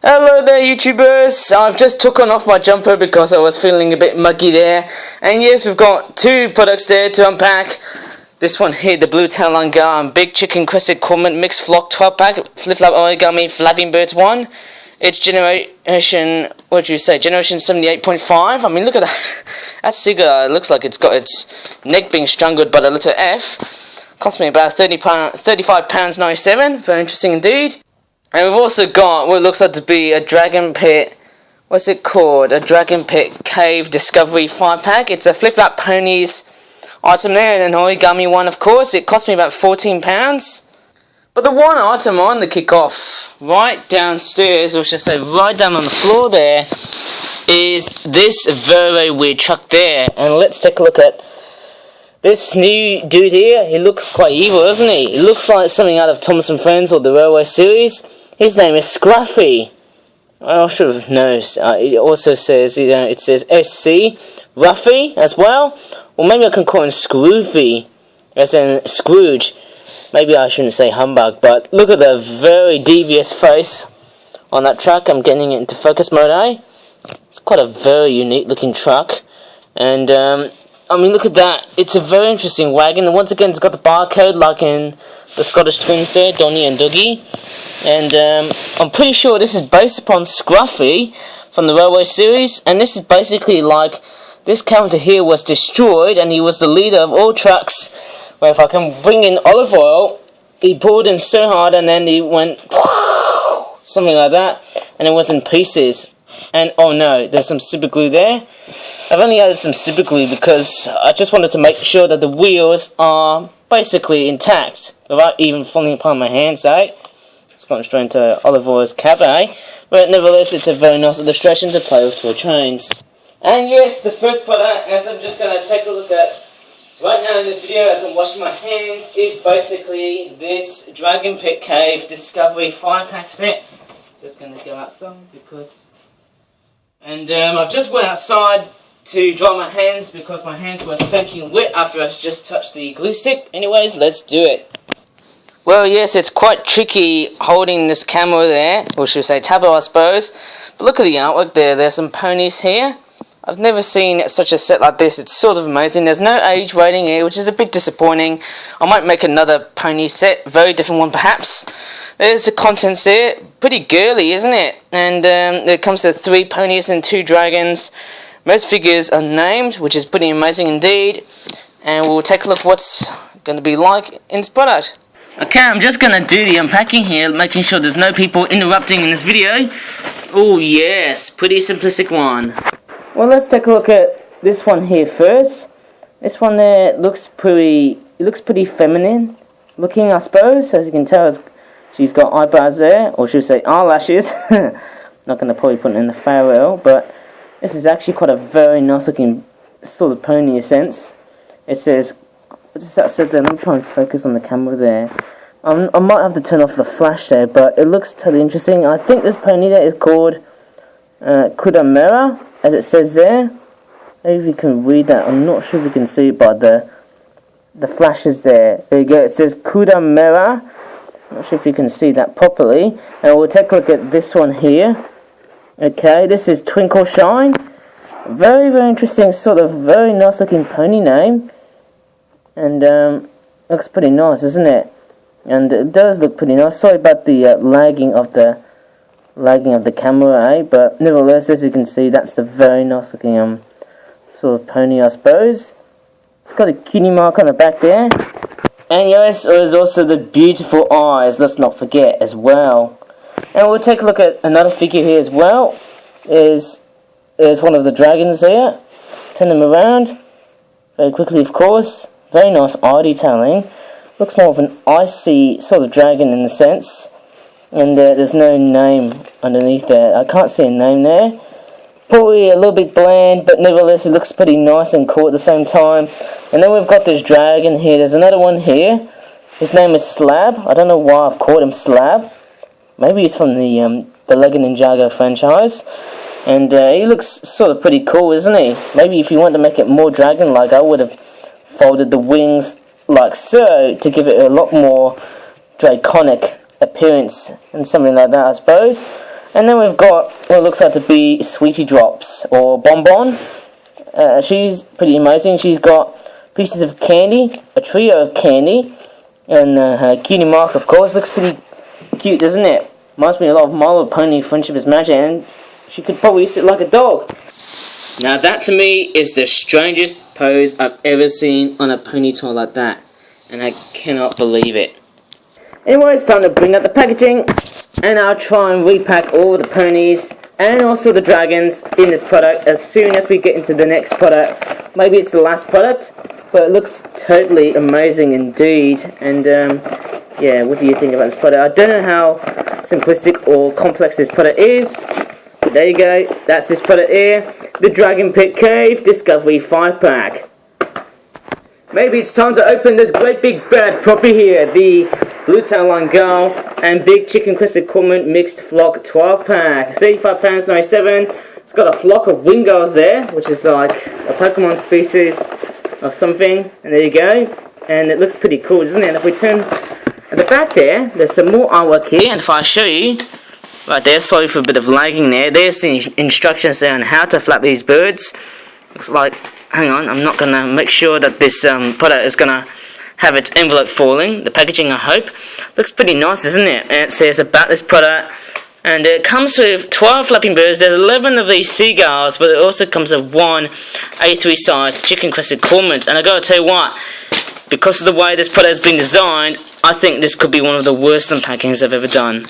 Hello there YouTubers, I've just taken off my jumper because I was feeling a bit muggy there. And yes, we've got two products there to unpack. This one here, the blue tail langar and big chicken crested cormorant mixed flock 12 pack, flip flap origami flapping birds 1. It's generation, generation 78.5. I mean, look at that. That Seagull looks like it's got its neck being strangled by the letter F. Cost me about £35.97, very interesting indeed. And we've also got what looks like to be a dragon pit, what's it called? A dragon pit cave discovery 5-pack. It's a flip flap ponies item there, and an origami one of course. It cost me about £14. But the one item on the kick-off, right downstairs, or should I say right down on the floor there, is this very weird truck there. And let's take a look at this new dude here. He looks quite evil, doesn't he? He looks like something out of Tomash and Friends or the Railway series. His name is Scroughheey. I should have noticed. It also says, it says SC Ruffy as well. Or maybe I can call him Scroogy, as in Scrooge. Maybe I shouldn't say humbug, but look at the very devious face on that truck. I'm getting it into focus mode, eh? It's quite a very unique looking truck. And, I mean, look at that. It's a very interesting wagon. And once again, it's got the barcode like in the Scottish twins there, Donnie and Dougie. And I'm pretty sure this is based upon Scroughheey from the Railway series. And this is basically like, this character here was destroyed and he was the leader of all trucks. Where if I can bring in Oliveoil, he pulled in so hard and then he went something like that. And it was in pieces. And oh no, there's some super glue there. I've only added some super glue because I just wanted to make sure that the wheels are basically intact without even falling apart my hands, eh? It's going straight into Oliveoil's cab, eh? But nevertheless, it's a very nice illustration to play with toy trains. And yes, the first product, as I'm just going to take a look at right now in this video as I'm washing my hands, is basically this Dragon Pit Cave Discovery 5-pack set. Just going to go outside because... And I've just went outside to dry my hands because my hands were soaking wet after I just touched the glue stick. Anyways, let's do it. Well, yes, it's quite tricky holding this camera there, or should I say tablet, I suppose. But look at the artwork there. There's some ponies here. I've never seen such a set like this. It's sort of amazing. There's no age rating here, which is a bit disappointing. I might make another pony set, very different one perhaps. There's the contents there. Pretty girly, isn't it? And it comes to 3 ponies and 2 dragons. Most figures are named, which is pretty amazing indeed. And we'll take a look what's going to be like in this product. Okay, I'm just going to do the unpacking here, making sure there's no people interrupting in this video. Oh yes, pretty simplistic one. Well, let's take a look at this one here first. This one there looks pretty feminine looking, I suppose. As you can tell, she's got eyebrows there, or should I say eyelashes. Not going to probably put it in the Fearow, but this is actually quite a very nice looking sort of pony in a sense. It says, just that said there, let me try and focus on the camera there. I might have to turn off the flash there, but it looks totally interesting. I think this pony there is called Kudamera, as it says there. Maybe you can read that. I'm not sure if you can see it by the flashes there. There you go. It says Kudamera. I'm not sure if you can see that properly. And we'll take a look at this one here. Okay, this is Twinkle Shine. Very, very interesting, sort of very nice looking pony name. And looks pretty nice, isn't it? And it does look pretty nice. Sorry about the lagging of the camera, eh? But nevertheless, as you can see, that's the very nice looking sort of pony, I suppose. It's got a cutie mark on the back there. And yes, there's also the beautiful eyes, let's not forget as well. And we'll take a look at another figure here as well. There's one of the dragons there. Turn them around very quickly, of course. Very nice eye detailing. Looks more of an icy sort of dragon in a sense. And there's no name underneath there. I can't see a name there. Probably a little bit bland, but nevertheless it looks pretty nice and cool at the same time. And then we've got this dragon here. There's another one here. His name is Slab. I don't know why I've called him Slab. Maybe he's from the Lego Ninjago franchise. And he looks sort of pretty cool, isn't he? Maybe if you want to make it more dragon-like, I would have folded the wings like so to give it a lot more draconic appearance and something like that, I suppose. And then we've got what looks like to be Sweetie Drops, or Bonbon. She's pretty amazing. She's got pieces of candy, a trio of candy, and her cutie mark, of course. Looks pretty cute, doesn't it? Reminds me a lot of My Little Pony Friendship is Magic, and she could probably sit like a dog. Now that to me is the strangest pose I've ever seen on a ponytail like that, and I cannot believe it. Anyway, it's time to bring out the packaging, and I'll try and repack all the ponies and also the dragons in this product as soon as we get into the next product. Maybe it's the last product, but it looks totally amazing indeed. And yeah, what do you think about this product? I don't know how simplistic or complex this product is, but there you go, that's this product here, the Dragon Pit Cave Discovery 5-pack. Maybe it's time to open this great big bad puppy here, the Blue Tail Line Gull and Big Chicken Crested Cormorant Mixed Flock 12-pack. It's £35.97. It's got a flock of Wingulls there, which is like a Pokemon species of something. And there you go. And it looks pretty cool, doesn't it? And if we turn at the back there, there's some more artwork here. And if I show you, right there, sorry for a bit of lagging there. There's the instructions there on how to flap these birds. Looks like, hang on, I'm not going to make sure that this product is going to have its envelope falling. The packaging, I hope, looks pretty nice, isn't it? And it says about this product, and it comes with 12 flapping birds. There's 11 of these seagulls, but it also comes with one A3 size chicken crested cormorant. And I gotta tell you what, because of the way this product has been designed, I think this could be one of the worst unpackings I've ever done.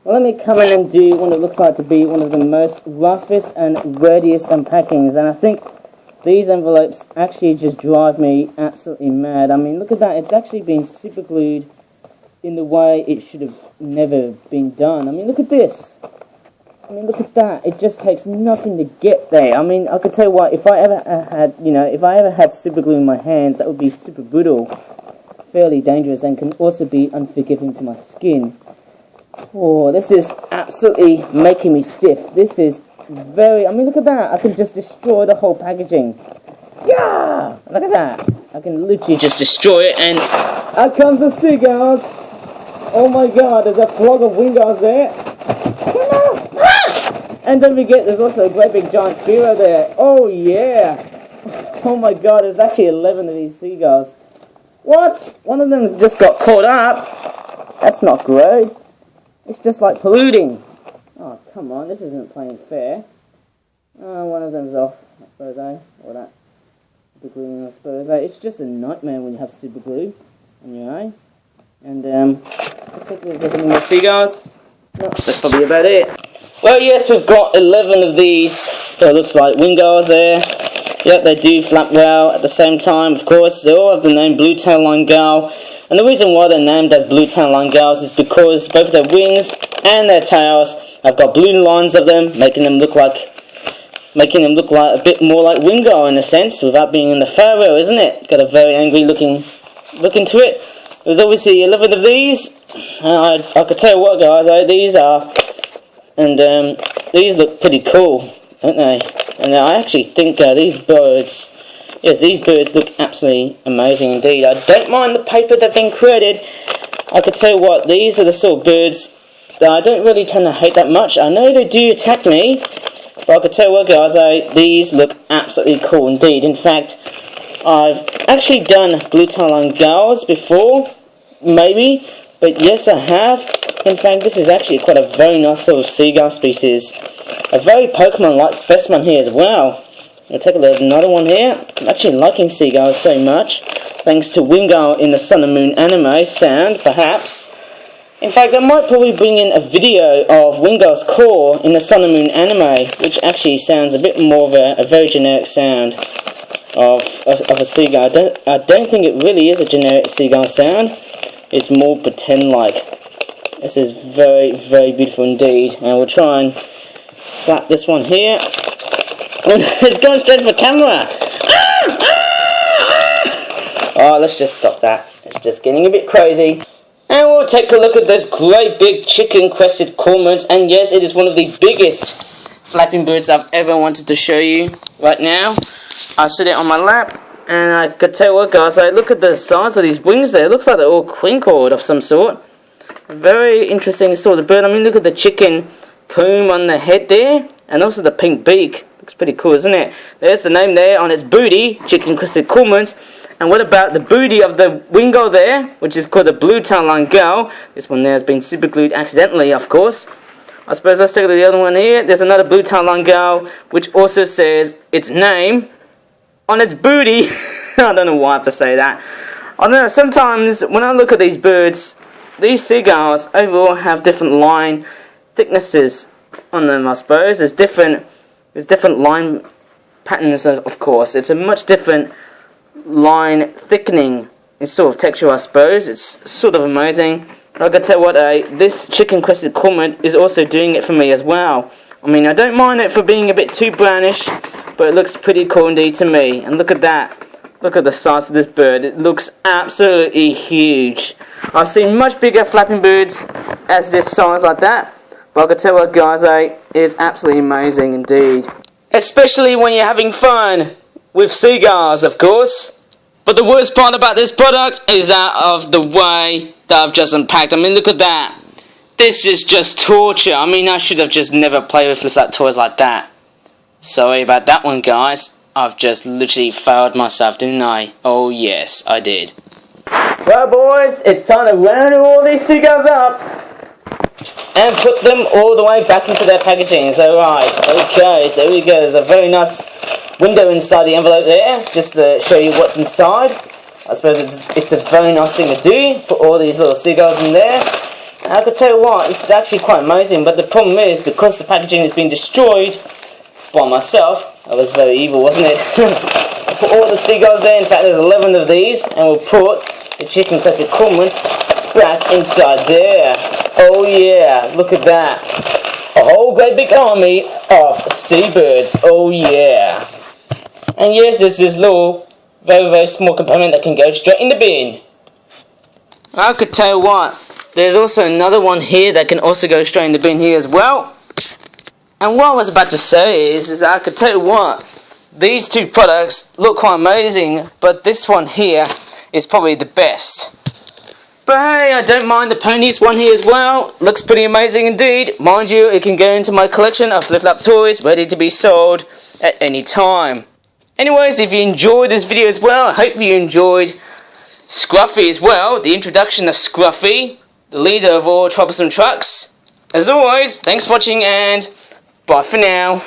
Well, let me come in and do what it looks like to be one of the most roughest and readiest unpackings, and I think these envelopes actually just drive me absolutely mad. I mean, look at that. It's actually been super glued in the way it should have never been done. I mean, look at this. I mean, look at that. It just takes nothing to get there. I mean, I could tell you what, if I ever had, if I ever had super glue in my hands, that would be super brittle, fairly dangerous, and can also be unforgiving to my skin. Oh, this is absolutely making me stiff. This is very, I mean, look at that. I can just destroy the whole packaging. Yeah! Look at that. I can literally just destroy it, and out comes the seagulls. Oh my god, there's a flock of Wingulls there. And don't forget, there's also a great big giant Fearow there. Oh yeah. Oh my god, there's actually 11 of these seagulls. What? One of them's just got caught up. That's not great. It's just like polluting. Oh, come on, this isn't playing fair. Oh, one of them's off, I suppose, eh? Or that super glue, I suppose, eh? It's just a nightmare when you have super glue on your eye. And, let's take a look at some more seagulls. No, that's probably about it. Well, yes, we've got 11 of these. So it looks like Wingulls there. Yep, they do flap well at the same time, of course. They all have the name Blue Tail Line Gull. And the reason why they're named as Blue Tail Line Gulls is because both their wings and their tails have got blue lines of them, making them look like a bit more like Wingull in a sense, without being in the Fearow, isn't it? Got a very angry look into it. There's obviously 11 of these. I could tell you what, guys, these are, and these look pretty cool, don't they? And I actually think these birds. Yes, these birds look absolutely amazing indeed. I don't mind the paper they've been created. I could tell you what, these are the sort of birds that I don't really tend to hate that much. I know they do attack me, but I could tell you what, guys, these look absolutely cool indeed. In fact, I've actually done Blue Tail Line Gulls before, maybe, but yes, I have. In fact, this is actually quite a very nice sort of seagull species. A very Pokemon-like specimen here as well. I'll take a look at another one here. I'm actually liking seagulls so much, thanks to Wingull in the Sun and Moon anime sound, perhaps. In fact, I might probably bring in a video of Wingull's core in the Sun and Moon anime, which actually sounds a bit more of a very generic sound of a seagull. I don't think it really is a generic seagull sound. It's more pretend-like. This is very, very beautiful indeed. And we'll try and flap this one here. It's going straight for the camera. Oh, let's just stop that. It's just getting a bit crazy. And we'll take a look at this great big chicken crested cormorant. And yes, it is one of the biggest flapping birds I've ever wanted to show you right now. I sit it on my lap, and I could tell you what, guys, look at the size of these wings there. It looks like they're all crinkled of some sort. Very interesting sort of bird. I mean, look at the chicken plume on the head there, and also the pink beak. Looks pretty cool, isn't it? There's the name there on its booty, chicken crested cormorant. And what about the booty of the Wingull there, which is called the blue tail line gull? This one there has been super glued accidentally, of course. I suppose let's take a look at the other one here. There's another blue tail line gull, which also says its name on its booty. I don't know why I have to say that. I don't know, sometimes when I look at these birds, these seagulls overall have different line thicknesses on them, I suppose. There's different line patterns, of course. It's a much different line thickening in sort of texture, I suppose. It's sort of amazing. I can tell you what, this chicken crested cormorant is also doing it for me as well. I mean, I don't mind it for being a bit too brownish, but it looks pretty cool indeed to me. And look at that. Look at the size of this bird. It looks absolutely huge. I've seen much bigger flapping birds as this size like that, but I can tell you what, guys, it's absolutely amazing indeed. Especially when you're having fun with seagulls, of course. But the worst part about this product is out of the way that I've just unpacked. I mean, look at that. This is just torture. I mean, I should have just never played with flip-flap toys like that. Sorry about that one, guys. I've just literally failed myself, didn't I? Oh, yes, I did. Well, boys, it's time to round all these seagulls up and put them all the way back into their packaging. So, right, okay, so here we go. There's a very nice window inside the envelope there, just to show you what's inside. I suppose it's a very nice thing to do, put all these little seagulls in there. And I could tell you what, this is actually quite amazing, but the problem is, because the packaging has been destroyed by myself, I was very evil, wasn't it? I put all the seagulls there, in fact there's 11 of these, and we'll put the chicken crested cormorant back inside there. Oh yeah, look at that. A whole great big army of seabirds, oh yeah. And yes, there's this little, very, very small component that can go straight in the bin. I could tell you what, there's also another one here that can also go straight in the bin here as well. And what I was about to say is I could tell you what, these two products look quite amazing, but this one here is probably the best. But hey, I don't mind the PONIES one here as well. Looks pretty amazing indeed. Mind you, it can go into my collection of flip-flap toys ready to be sold at any time. Anyways, if you enjoyed this video as well, I hope you enjoyed Scroughheey as well, the introduction of Scroughheey, the leader of all troublesome trucks. As always, thanks for watching and bye for now.